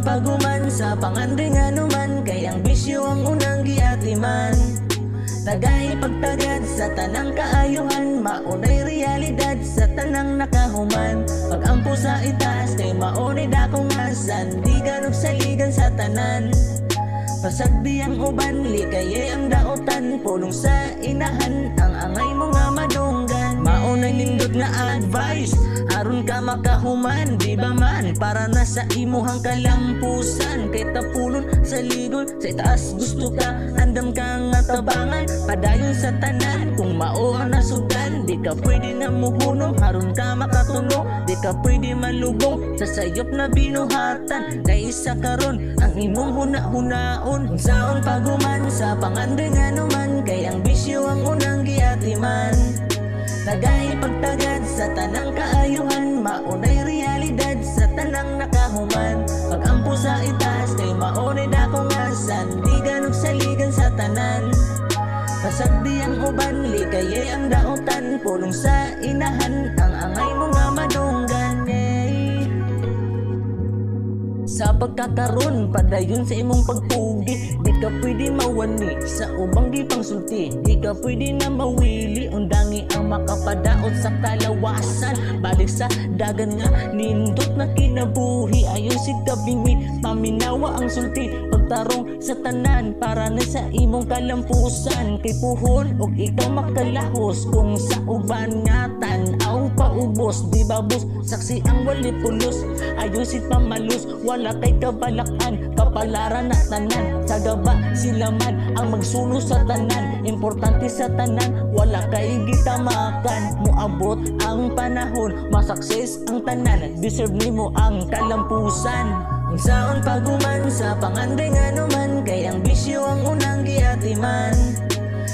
paguman sa panganding anuman, kayang bisyo ang unang giatiman. Tagay pagtagad sa tanang kaayuhan, maunay realidad sa tanang nakahuman. Pag-ampo sa itaas kay maunay dakong asan, di ganog saligan sa tanan. Pasagdi ang uban, likay ang daotan, pulong sa inahan, ang angay mo nga madunggan. Maunay nindot nga advice, aron ka makahuman, di ba man? Para na sa imuhang kalampusan, kay tapulon sa ligol, sa itaas gusto ka, andam ka nga tabangan, padayon sa tanan. Kung mao ang nasudan, di ka pwede na muhunong, aron ka makatulong, di ka pwede malugong sa sayop na binuhatan. Kay isa karon ang imong huna-hunaon, saon paguman sa panganding anuman, kayang bisyo ang unang giatiman. Tagay pagtagad sa tanang kaayuhan, maunay realidad sa tanang nakahuman. Pag-ampo sa itaas kay maunay dakong asan, di ganog saligan sa tanan. Pasagdi ang uban, likay ang daotan, pulong sa inahan, ang angay mo nga madunggan. Sa pagkakaroon, padayon sa imong pagpugi, di ka pwede mawani sa ubang gipang sulti, di ka pwede na mawili, undangi ang makapadaot sa kalawasan. Balik sa dagan nga, nindot na kinabuhi, ayon si kabingi, paminawa ang sulti, pagtarong sa tanan, para na sa imong kalampusan. Kay puhon og ikaw makalahos, kung sa uban nga tan-aw paubos, di babos, saksi ang wali pulos, ayon si pamalus, wala kay kabalakan, kapalaran na tanan. Sa gaba sila man ang magsulo sa tanan, importante sa tanan, wala kay gitamakan. Muabot ang panahon, masakses ang tanan, deserve nimo ang kalampusan. Unsaon paguman sa panganding anuman, kayang bisyo ang unang giatiman.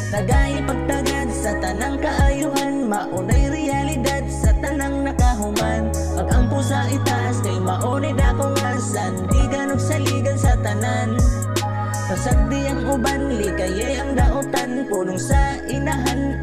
Tagay pagtagad sa tanang kaayuhan, maunay realidad sa tanang nakahuman. Pag-ampo sa itaas kay maunay dakong asan, di ganog saligan sa tanan. Pasagdi ang uban, likay ang daotan, pulong sa inahan,